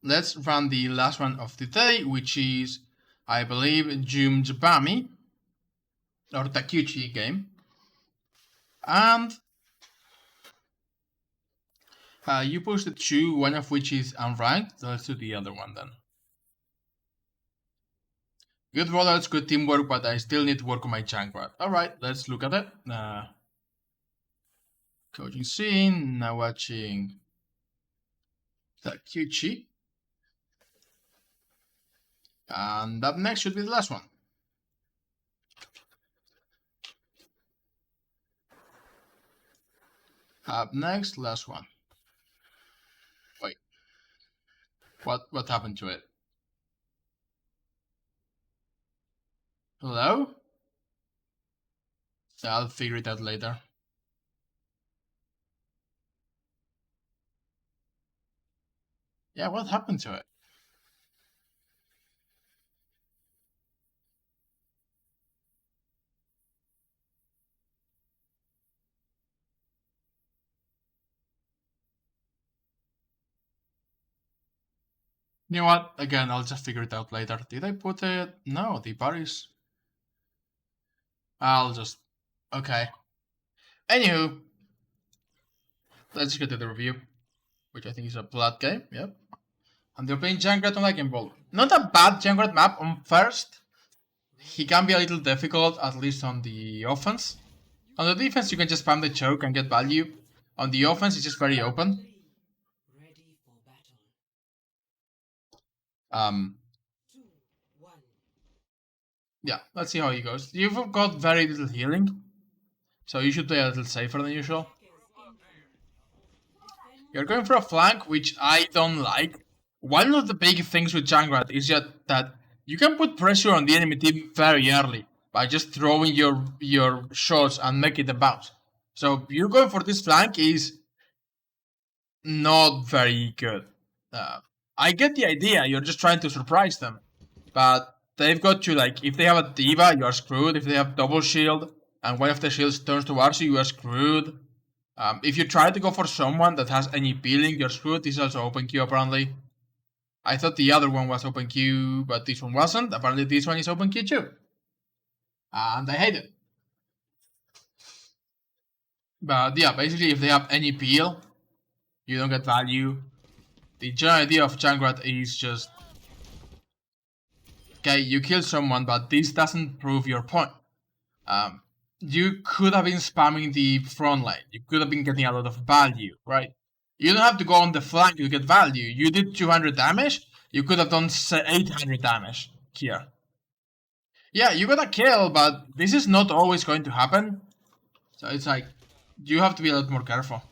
Let's run the last one of the day, which is, I believe, Jumjabami or Takuchi game. And you posted two, one of which is unranked. So let's do the other one then. Good rollouts, good teamwork, but I still need to work on my Junkrat. Alright, let's look at it. Coaching scene, now watching Takuchi. And up next should be the last one. Up next, last one. Wait. What happened to it? Hello? I'll figure it out later. Yeah, what happened to it? You know what? Again, I'll just figure it out later. Did I put it? No, the bar is... I'll just... Okay. Anywho, let's get to the review, which I think is a blood game, yep. And they're playing Junkrat on Eichenwalde. Not a bad Junkrat map on first. He can be a little difficult, at least on the offense. On the defense, you can just spam the choke and get value. On the offense, it's just very open. Yeah, let's see how he goes. You've got very little healing, so you should play a little safer than usual. You're going for a flank, which I don't like. One of the big things with Junkrat is just that you can put pressure on the enemy team very early by just throwing your shots and making them bounce. So you going for this flank is not very good. I get the idea, you're just trying to surprise them, but they've got you, like, if they have a diva, you are screwed. If they have double shield and one of the shields turns towards you, you are screwed. If you try to go for someone that has any peeling, you're screwed. This is also open queue apparently. I thought the other one was open queue, but this one wasn't. Apparently this one is open queue too. And I hate it. But yeah, basically if they have any peel, you don't get value. The general idea of Junkrat is just... Okay, you kill someone, but this doesn't prove your point. You could have been spamming the front line. You could have been getting a lot of value, right? You don't have to go on the flank to get value. You did 200 damage. You could have done 800 damage here. Yeah, you got a kill, but this is not always going to happen. So it's like, you have to be a lot more careful.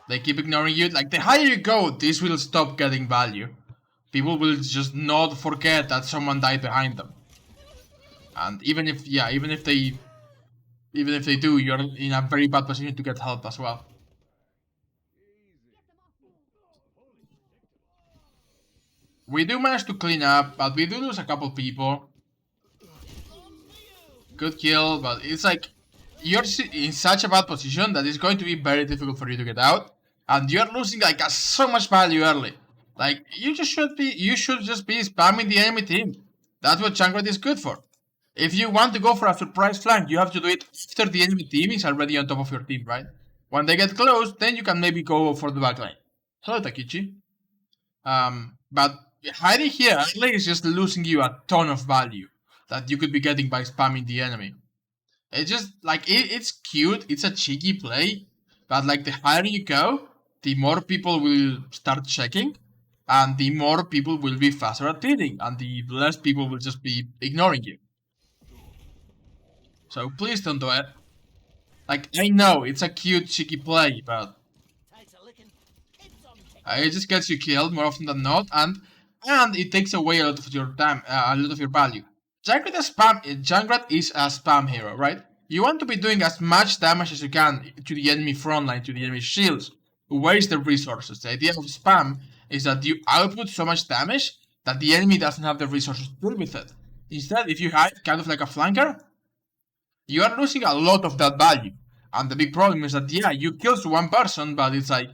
They keep ignoring you. Like, the higher you go, this will stop getting value. People will just not forget that someone died behind them. And even if they do, you're in a very bad position to get help as well. We do manage to clean up, but we do lose a couple people. Good kill, but it's like, you're in such a bad position that it's going to be very difficult for you to get out. And you're losing like so much value early. Like, you should just be spamming the enemy team. That's what Junkrat is good for. If you want to go for a surprise flank, you have to do it after the enemy team is already on top of your team, right? When they get close, then you can maybe go for the backline. Hello, Takuchi. But hiding here early is just losing you a ton of value that you could be getting by spamming the enemy. It's just, like, it's cute, it's a cheeky play, but, like, the higher you go, the more people will start checking, and the more people will be faster at beating, and the less people will just be ignoring you. So please don't do it. Like, I know, it's a cute, cheeky play, but... it just gets you killed more often than not, and it takes away a lot of your time, a lot of your value. Junkrat is a spam hero, right? You want to be doing as much damage as you can to the enemy frontline, to the enemy shields, waste the resources. The idea of spam is that you output so much damage that the enemy doesn't have the resources to deal with it. Instead, if you hide kind of like a flanker, you are losing a lot of that value. And the big problem is that, yeah, you killed one person, but it's like,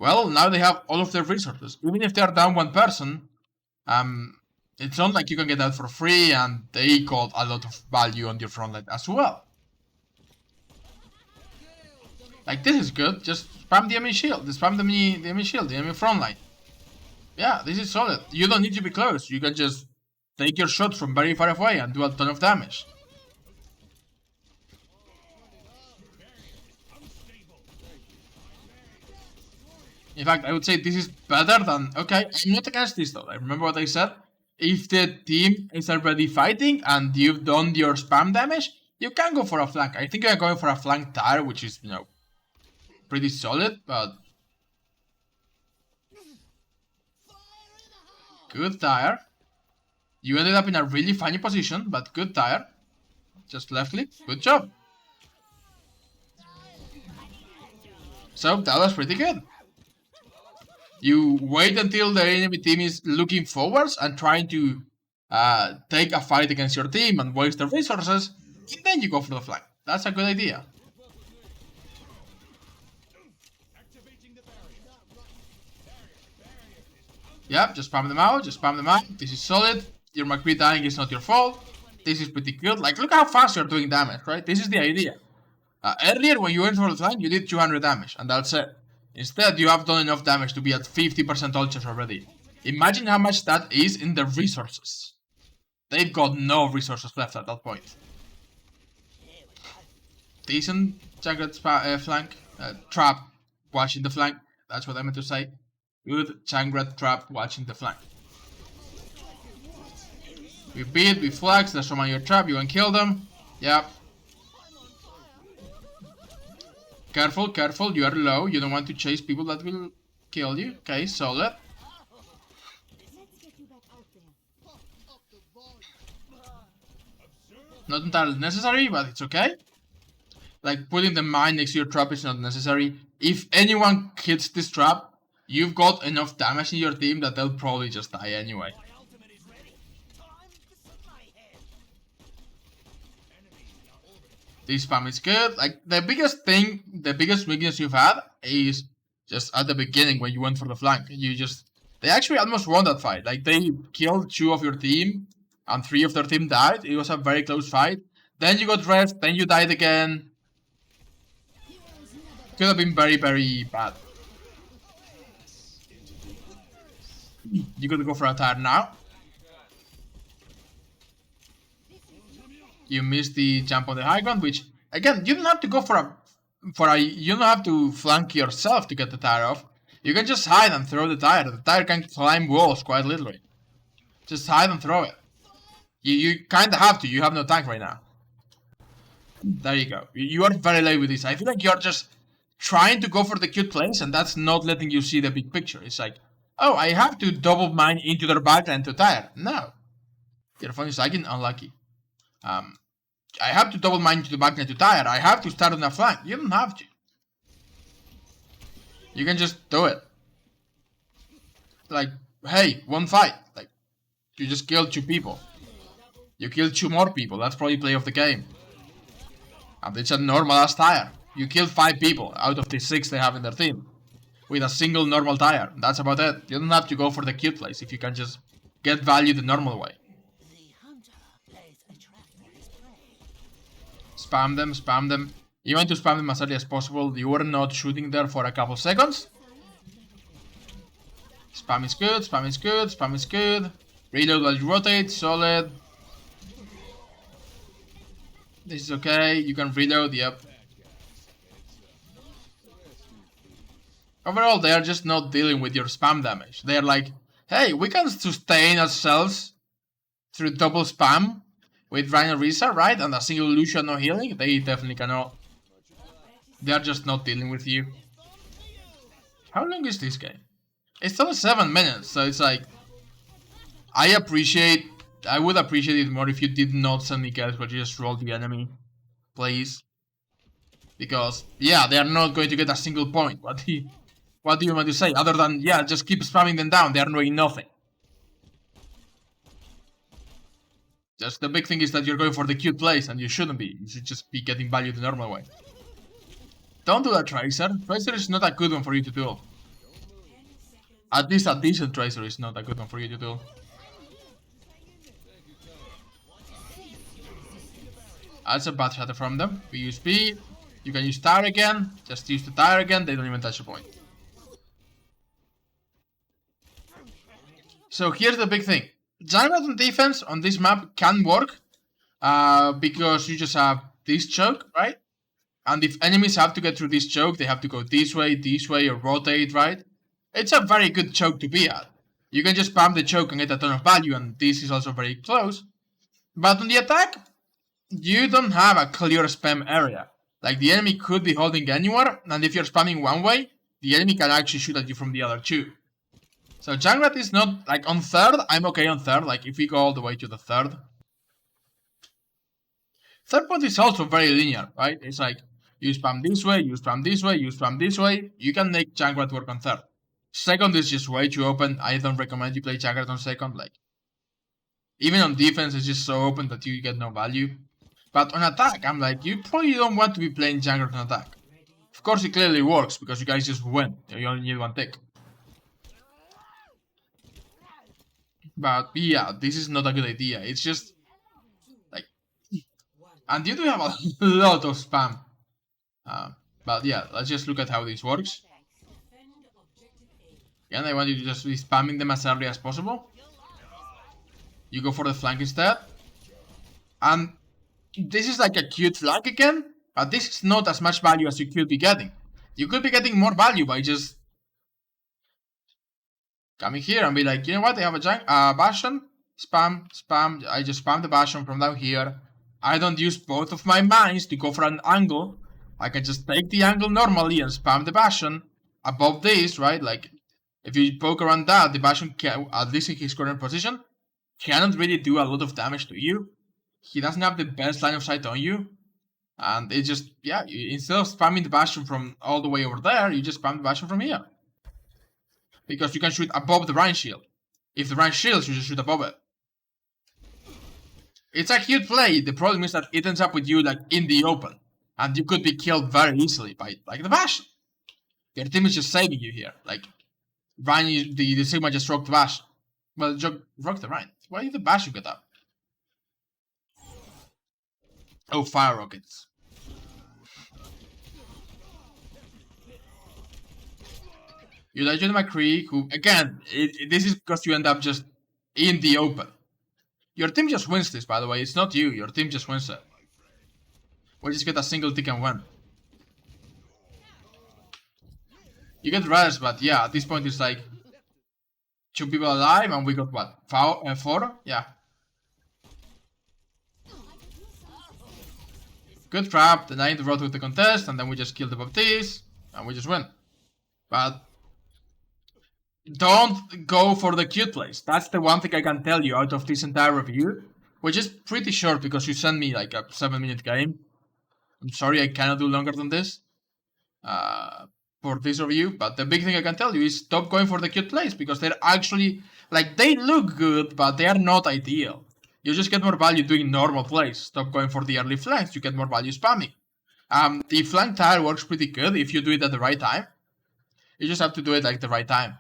well, now they have all of their resources. Even if they are down one person, it's not like you can get that for free, and they got a lot of value on your front line as well. Like, this is good. Just spam the enemy shield. Spam the enemy shield, the enemy front line. Yeah, this is solid. You don't need to be close. You can just take your shots from very far away and do a ton of damage. In fact, I would say this is better than... Okay, I'm not against this though. I remember what I said. If the team is already fighting and you've done your spam damage, you can go for a flank. I think I'm going for a flank tire, which is, you know, pretty solid, but... Good tire. You ended up in a really funny position, but good tire. Just left click. Good job. So that was pretty good. You wait until the enemy team is looking forwards and trying to take a fight against your team and waste their resources, and then you go for the flank. That's a good idea. Yep, just spam them out, just spam them out. This is solid. Your McCree dying is not your fault. This is pretty good. Like, look how fast you're doing damage, right? This is the idea. Earlier, when you went for the flank, you did 200 damage, and that's it. Instead, you have done enough damage to be at 50% ultras already. Imagine how much that is in the resources. They've got no resources left at that point. Decent Junkrat flank. Trap watching the flank. That's what I meant to say. Good Junkrat trap watching the flank. We beat, we flags, there's someone in your trap, you can kill them. Yep. Careful, careful, you are low. You don't want to chase people that will kill you. Okay, solid. Not entirely necessary, but it's okay. Like, putting the mine next to your trap is not necessary. If anyone hits this trap, you've got enough damage in your team that they'll probably just die anyway. This spam is good. Like, the biggest thing, the biggest weakness you've had is just at the beginning when you went for the flank. They actually almost won that fight. Like, they killed 2 of your team and 3 of their team died. It was a very close fight. Then you got rest, then you died again. Could have been very, very bad. You gotta go for a tire now. You missed the jump on the high ground, which, again, you don't have to go you don't have to flank yourself to get the tire off. You can just hide and throw the tire. The tire can climb walls, quite literally. Just hide and throw it. You kinda have to, you have no tank right now. There you go. You are very late with this. I feel like you're just trying to go for the cute plays, and that's not letting you see the big picture. It's like, oh, I have to double mine into their backline to tire. No. Your phone is lagging, unlucky. I have to double mine into the backline to tire. I have to start on a flank. You don't have to. You can just do it. Like, hey, one fight. Like, you just killed 2 people. You killed 2 more people. That's probably play of the game. And it's a normal ass tire. You killed 5 people out of the 6 they have in their team. With a single normal tire. That's about it. You don't have to go for the cute plays if you can just get value the normal way. Spam them, spam them. You want to spam them as early as possible. You are not shooting there for a couple seconds. Spam is good, spam is good, spam is good. Reload while you rotate, solid. This is okay, you can reload, yep. Overall, they are just not dealing with your spam damage. They are like, hey, we can sustain ourselves through double spam with Rhino Risa, right? And a single Lucian no healing. They definitely cannot. They are just not dealing with you. How long is this game? It's only 7 minutes, so it's like... I would appreciate it more if you did not send me kills, but you just rolled the enemy. Please. Because, yeah, they are not going to get a single point. What do you want to say? Other than, yeah, just keep spamming them down. They are doing nothing. Just the big thing is that you're going for the cute plays, and you shouldn't be. You should just be getting value the normal way. Don't do that, Tracer. Tracer is not a good one for you to do. At least a decent Tracer is not a good one for you to do. That's a bad shatter from them. We use speed. You can use tire again. Just use the tire again. They don't even touch the point. So here's the big thing. Junkrat on defense on this map can work. Because you just have this choke, right? And if enemies have to get through this choke, they have to go this way, or rotate, right? It's a very good choke to be at. You can just spam the choke and get a ton of value, and this is also very close. But on the attack, you don't have a clear spam area. Like, the enemy could be holding anywhere, and if you're spamming one way, the enemy can actually shoot at you from the other two. So Junkrat is not, like, on third, I'm okay on third, like, if we go all the way to the third. Third point is also very linear, right? It's like, you spam this way, you spam this way, you spam this way, you can make Junkrat work on third. Second is just way too open. I don't recommend you play Junkrat on second, like, even on defense, it's just so open that you get no value. But on attack, I'm like, you probably don't want to be playing Junkrat on attack. Of course, it clearly works, because you guys just win. You only need one tick. But yeah, this is not a good idea. It's just, like, and you do have a lot of spam. But yeah, let's just look at how this works. And I want you to just be spamming them as early as possible. You go for the flank instead. And this is like a cute flank again, but this is not as much value as you could be getting. You could be getting more value by just coming here and be like, you know what, I have a Bastion, spam, I just spam the Bastion from down here. I don't use both of my mines to go for an angle. I can just take the angle normally and spam the Bastion above this, right? Like, if you poke around that, the Bastion can, at least in his current position, cannot really do a lot of damage to you. He doesn't have the best line of sight on you. And it just, yeah, instead of spamming the Bastion from all the way over there, you just spam the Bastion from here. Because you can shoot above the Rhine shield. If the Rhine shields, you just shoot above it. It's a cute play. The problem is that it ends up with you, like, in the open. And you could be killed very easily by, like, the Bastion. Your team is just saving you here. Like, Rhine, the Sigma just rocked the Bastion. Well, rocked the Rhine. Why did the Bastion get up? Oh, fire rockets. You legend McCree, who, again, this is because you end up just in the open. Your team just wins this, by the way. It's not you. Your team just wins it. We just get a single tick and win. You get res, but yeah, at this point it's like 2 people alive, and we got what? 4? Yeah. Good trap, denying the road with the contest, and then we just kill the Baptiste, and we just win. But don't go for the cute plays. That's the one thing I can tell you out of this entire review, which is pretty short because you sent me like a 7-minute game. I'm sorry I cannot do longer than this for this review, but the big thing I can tell you is stop going for the cute plays, because they're actually, like, they look good, but they are not ideal. You just get more value doing normal plays. Stop going for the early flanks, you get more value spamming. The flank tire works pretty good if you do it at the right time. You just have to do it like the right time.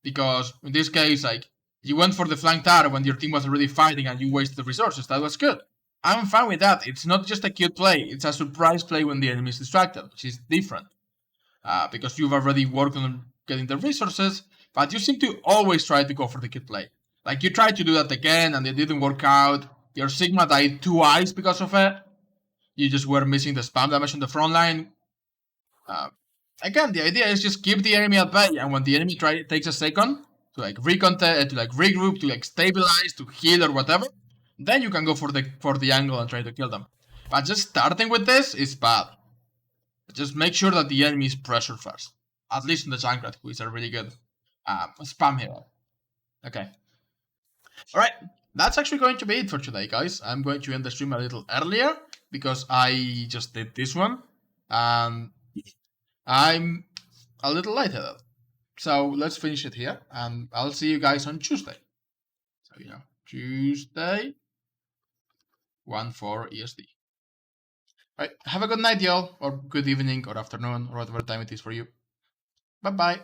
Because in this case, like, you went for the flank tire when your team was already fighting and you wasted the resources. That was good. I'm fine with that. It's not just a cute play, it's a surprise play when the enemy is distracted, which is different. Because you've already worked on getting the resources, but you seem to always try to go for the cute play. Like, you tried to do that again and it didn't work out. Your Sigma died twice because of it. You just were missing the spam damage on the front line. Again, the idea is just keep the enemy at bay, and when the enemy takes a second to like to like regroup, to like stabilize, to heal or whatever, then you can go for the angle and try to kill them. But just starting with this is bad. Just make sure that the enemy is pressured first. At least in the Junkrat, who is a really good spam hero. Okay. Alright, that's actually going to be it for today, guys. I'm going to end the stream a little earlier because I just did this one. And I'm a little late at it. So let's finish it here, and I'll see you guys on Tuesday. So, you know, Tuesday, 1/4 EST. Right, have a good night, y'all, or good evening, or afternoon, or whatever time it is for you. Bye bye.